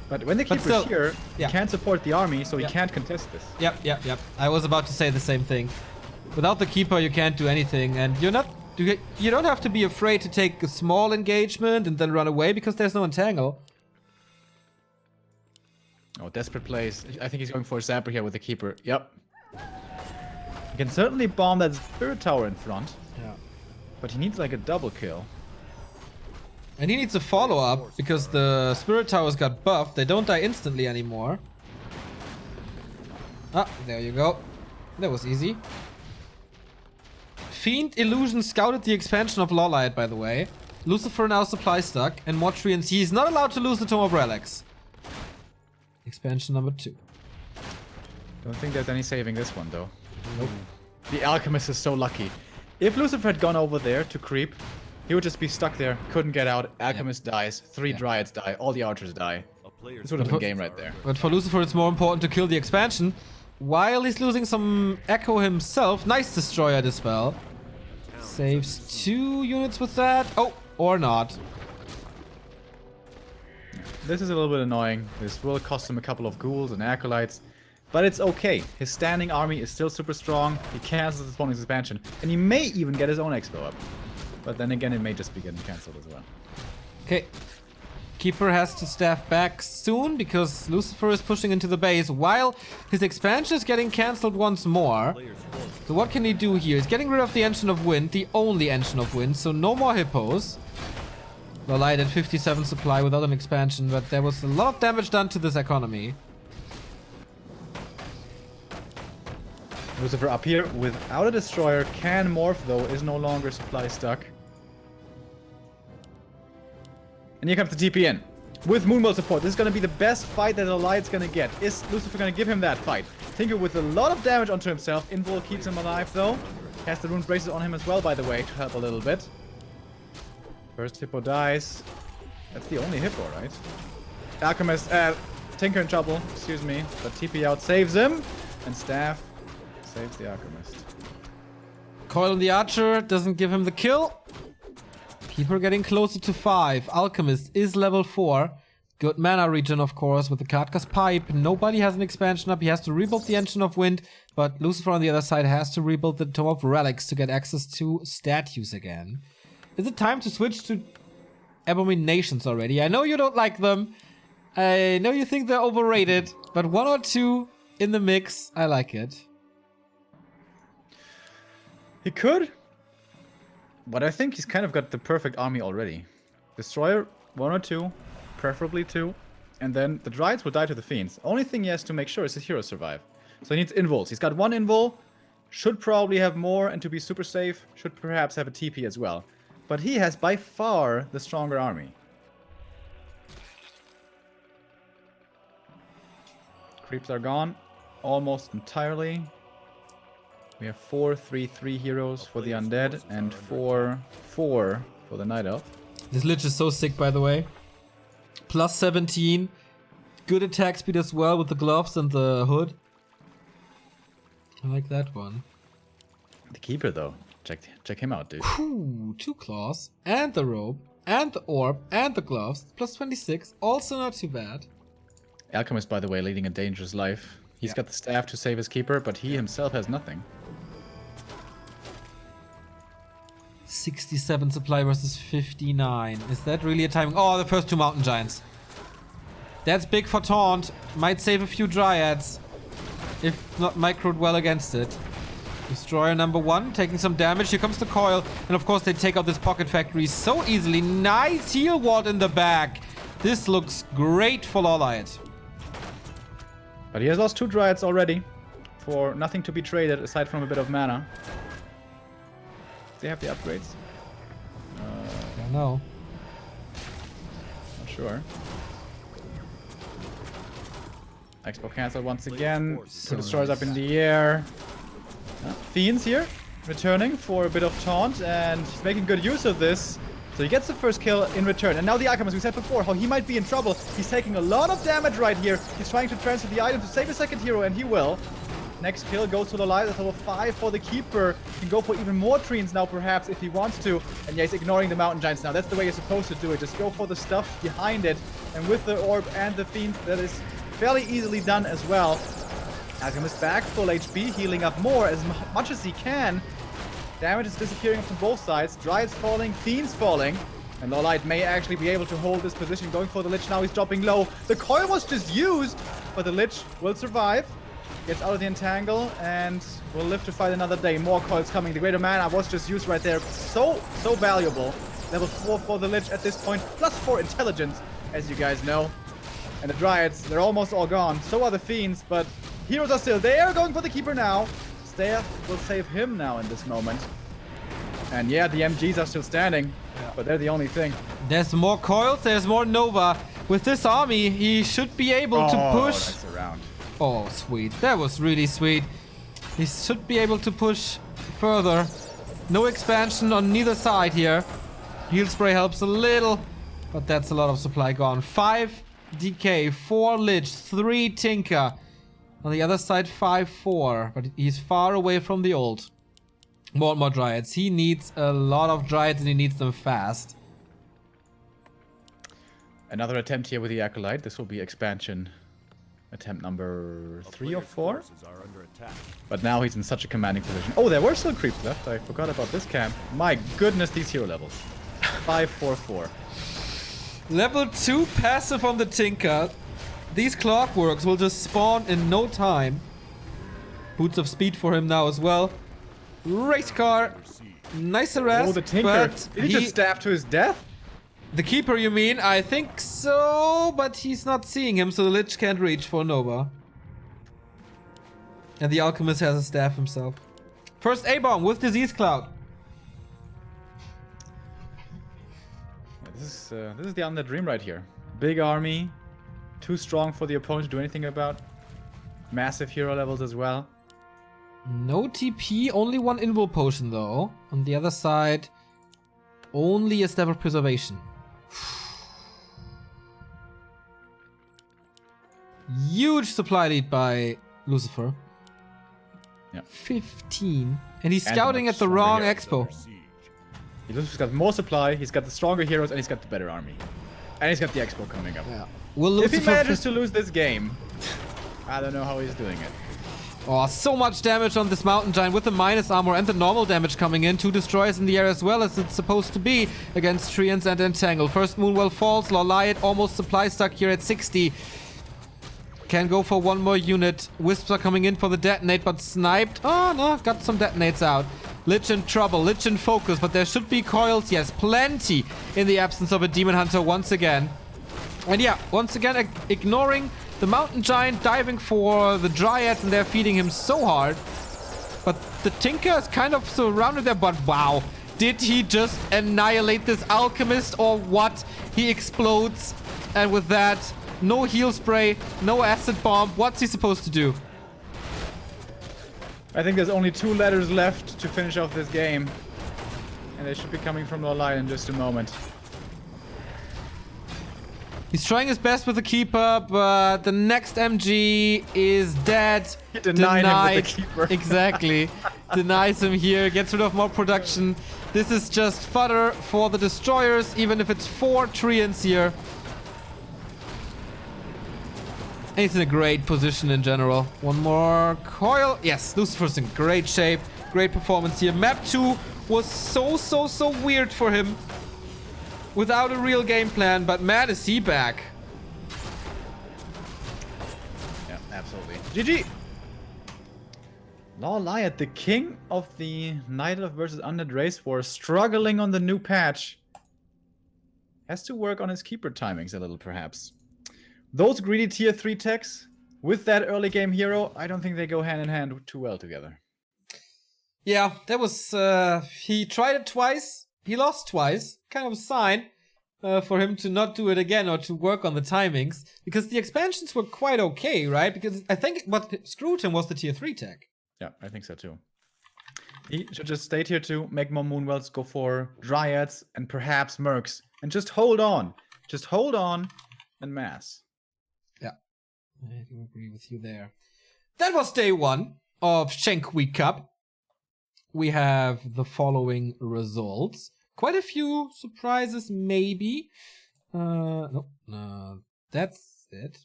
But when the Keeper's here, he can't support the army, so he can't contest this. Yep. I was about to say the same thing. Without the Keeper, you can't do anything, and you don't have to be afraid to take a small engagement and then run away because there's no entangle. Oh, desperate plays. I think he's going for a Zapper here with the Keeper. Yep. He can certainly bomb that Spirit Tower in front. Yeah. But he needs like a double kill. And he needs a follow-up because the Spirit Towers got buffed. They don't die instantly anymore. Ah, there you go. That was easy. Fiend Illusion scouted the expansion of LawLiet, by the way. Lucifer now supply stuck, and Motrians, he's not allowed to lose the Tome of Relics. Expansion number 2. Don't think there's any saving this one, though. Nope. The Alchemist is so lucky. If Lucifer had gone over there to creep, he would just be stuck there, couldn't get out. Alchemist dies, 3 Dryads die, all the archers die. This would have been game right there. But for Lucifer, it's more important to kill the expansion. While he's losing some Echo himself. Nice Destroyer Dispel. Saves 2 units with that. Oh, or not. This is a little bit annoying. This will cost him a couple of ghouls and acolytes. But it's okay. His standing army is still super strong. He cancels his opponent's expansion. And he may even get his own expo up. But then again, it may just be getting cancelled as well. Okay. Keeper has to staff back soon because Lucifer is pushing into the base while his expansion is getting cancelled once more. So what can he do here? He's getting rid of the Engine of Wind, the only Engine of Wind, so no more hippos. LawLiet at 57 supply without an expansion, but there was a lot of damage done to this economy. Lucifer up here without a destroyer, can morph though, is no longer supply stuck. And here comes the TP in. With Moonwell support, this is going to be the best fight that LawLiet's going to get. Is Lucifer going to give him that fight? Tinker with a lot of damage onto himself. Invul keeps him alive though. Has the rune braces on him as well, by the way, to help a little bit. First Hippo dies. That's the only Hippo, right? Alchemist, Tinker in trouble, excuse me. But TP out saves him. And Staff saves the Alchemist. Coil on the Archer doesn't give him the kill. Keeper getting closer to 5. Alchemist is level 4. Good mana regen, of course, with the Katka's Pipe. Nobody has an expansion up. He has to rebuild the Engine of Wind. But Lucifer on the other side has to rebuild the Tome of Relics to get access to statues again. Is it time to switch to Abominations already? I know you don't like them. I know you think they're overrated. But 1 or 2 in the mix, I like it. He could. But I think he's kind of got the perfect army already. Destroyer, 1 or 2. Preferably 2. And then the Dryads will die to the Fiends. Only thing he has to make sure is his heroes survive. So he needs Invuls. He's got 1 Invul. Should probably have more, and to be super safe, should perhaps have a TP as well. But he has by far the stronger army. Creeps are gone. Almost entirely. We have 4/3/3 heroes for the Undead, and 4/4 for the Night Elf. This Lich is so sick, by the way. Plus 17. Good attack speed as well with the gloves and the hood. I like that one. The Keeper, though. Check him out, dude. Ooh, 2 claws. And the robe. And the orb. And the gloves. Plus 26. Also not too bad. Alchemist, by the way, leading a dangerous life. He's got the staff to save his Keeper, but he himself has nothing. 67 supply versus 59. Is that really a timing? Oh, the first 2 Mountain Giants. That's big for Taunt. Might save a few Dryads. If not microed well against it. Destroyer number 1, taking some damage. Here comes the coil. And of course they take out this Pocket Factory so easily. Nice heal ward in the back. This looks great for LawLiet. But he has lost 2 Dryads already. For nothing to be traded aside from a bit of mana. They have the upgrades. I don't know. Not sure. Expo cancelled once again. 2 destroyers up in the air. Fiends here, returning for a bit of taunt, and he's making good use of this. So he gets the first kill in return. And now the Alchemist, we said before, how he might be in trouble. He's taking a lot of damage right here. He's trying to transfer the item to save a second hero, and he will. Next kill goes to LawLiet at level 5 for the Keeper. He can go for even more treants now, perhaps, if he wants to. And yeah, he's ignoring the Mountain Giants now. That's the way you're supposed to do it. Just go for the stuff behind it. And with the Orb and the Fiends, that is fairly easily done as well. Alchemist back, full HP, healing up more as much as he can. Damage is disappearing from both sides. Dryads falling, Fiends falling. And LawLiet may actually be able to hold this position. Going for the Lich now, he's dropping low. The coil was just used, but the Lich will survive. Gets out of the entangle and will live to fight another day. More coils coming. The greater mana was just used right there. So valuable. Level 4 for the Lich at this point. Plus 4 intelligence, as you guys know. And the Dryads, they're almost all gone. So are the Fiends, but heroes are still there. Going for the Keeper now. Staff will save him now in this moment. And yeah, the MGs are still standing, but they're the only thing. There's more coils, there's more Nova. With this army, he should be able to push. That's around. Oh, sweet. That was really sweet. He should be able to push further. No expansion on neither side here. Heal spray helps a little, but that's a lot of supply gone. 5 DK, 4 Lich, 3 Tinker. On the other side, 5-4, but he's far away from the old. More and more Dryads. He needs a lot of Dryads and he needs them fast. Another attempt here with the Acolyte. This will be expansion attempt number 3 or 4. But now he's in such a commanding position. Oh, there were still creeps left. I forgot about this camp. My goodness, these hero levels. 5-4-4. Level 2 passive on the Tinker. These Clockworks will just spawn in no time. Boots of Speed for him now as well. Race car. Nice arrest. Oh, the Tinker. But Did he just stab to his death? The Keeper, you mean? I think so, but he's not seeing him, so the Lich can't reach for Nova. And the Alchemist has a staff himself. First A-bomb with Disease Cloud. This is the Undead Dream right here. Big army, too strong for the opponent to do anything about. Massive hero levels as well. No TP, only one invul potion though. On the other side, only a step of preservation. Huge supply lead by Lucifer. Yeah. 15. And he's And scouting much at the wrong stronger expo. Lucifer's got more supply, he's got the stronger heroes, and he's got the better army. And he's got the expo coming up. Yeah. Will If he Lucifer manages to lose this game, I don't know how he's doing it. Oh, so much damage on this Mountain Giant with the minus armor and the normal damage coming in. 2 destroyers in the air as well as it's supposed to be against Treants and Entangle. First Moonwell falls. LawLiet almost supply stuck here at 60. Can go for one more unit. Wisps are coming in for the detonate, but sniped. Oh, no, got some detonates out. Lich in trouble, Lich in focus, but there should be coils. Yes, plenty in the absence of a Demon Hunter once again. And yeah, once again, ignoring the Mountain Giant, diving for the Dryads, and they're feeding him so hard. But the Tinker is kind of surrounded there, but wow. Did he just annihilate this Alchemist or what? He explodes, and with that, no heal spray, no acid bomb. What's he supposed to do? I think there's only 2 letters left to finish off this game. And they should be coming from LawLiet in just a moment. He's trying his best with the Keeper, but the next MG is dead. Denied him with the Keeper. Exactly. Denies him here, gets rid of more production. This is just fodder for the Destroyers, even if it's 4 Treants here. And he's in a great position in general. One more coil. Yes, Lucifer's in great shape. Great performance here. Map 2 was so weird for him. Without a real game plan, but man, is he back. Yeah, absolutely. GG! LawLiet, the king of the Night Elf versus Undead Race War, struggling on the new patch. Has to work on his keeper timings a little, perhaps. Those greedy tier 3 techs with that early game hero, I don't think they go hand in hand too well together. Yeah, that was... he tried it twice. He lost twice. Kind of a sign for him to not do it again or to work on the timings. Because the expansions were quite okay, right? Because I think what screwed him was the tier 3 tech. Yeah, I think so too. He should just stay tier 2, make more Moonwells, go for Dryads and perhaps Mercs. And just hold on. Just hold on and mass. Yeah, I do agree with you there. That was day 1 of Shenkui Cup. We have the following results. Quite a few surprises, maybe. No, that's it.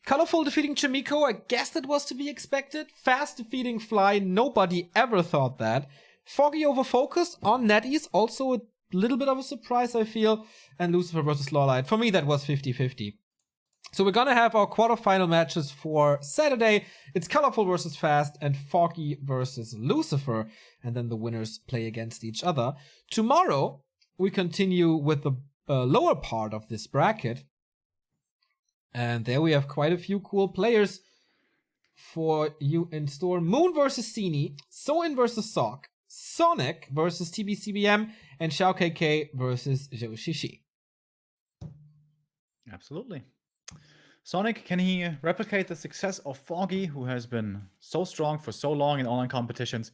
Colorful defeating Chimiko, I guess that was to be expected. Fast defeating Fly, nobody ever thought that. Foggy over Focus on NetEase, also a little bit of a surprise, I feel. And Lucifer versus LawLiet. For me, that was 50-50. So we're gonna have our quarterfinal matches for Saturday. It's Colorful versus Fast and Foggy versus Lucifer. And then the winners play against each other. Tomorrow, we continue with the lower part of this bracket. And there we have quite a few cool players for you in store. Moon versus Sini, Soin versus Sok, Sonic versus TBCBM, and Xiao KK versus Zhou Shishi. Absolutely. Sonic, can he replicate the success of Foggy, who has been so strong for so long in online competitions?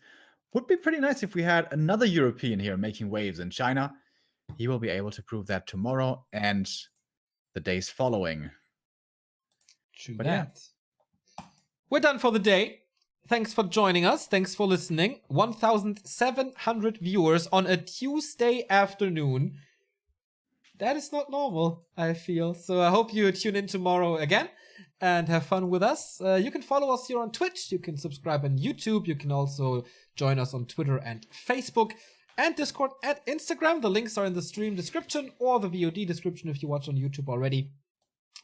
Would be pretty nice if we had another European here making waves in China. He will be able to prove that tomorrow and the days following. True but that. Yeah. We're done for the day. Thanks for joining us. Thanks for listening. 1,700 viewers on a Tuesday afternoon. That is not normal, I feel. So I hope you tune in tomorrow again and have fun with us. You can follow us here on Twitch. You can subscribe on YouTube. You can also join us on Twitter and Facebook and Discord and Instagram. The links are in the stream description or the VOD description if you watch on YouTube already.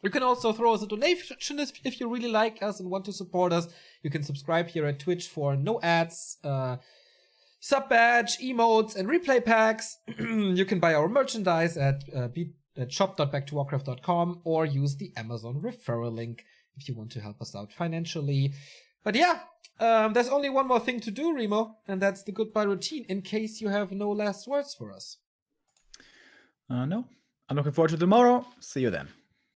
You can also throw us a donation if you really like us and want to support us. You can subscribe here at Twitch for no ads, sub badge, emotes, and replay packs. You can buy our merchandise at shop.backtowarcraft.com or use the Amazon referral link if you want to help us out financially. But yeah, there's only one more thing to do, Remo, and that's the goodbye routine, in case you have no last words for us. No. I'm looking forward to tomorrow. See you then.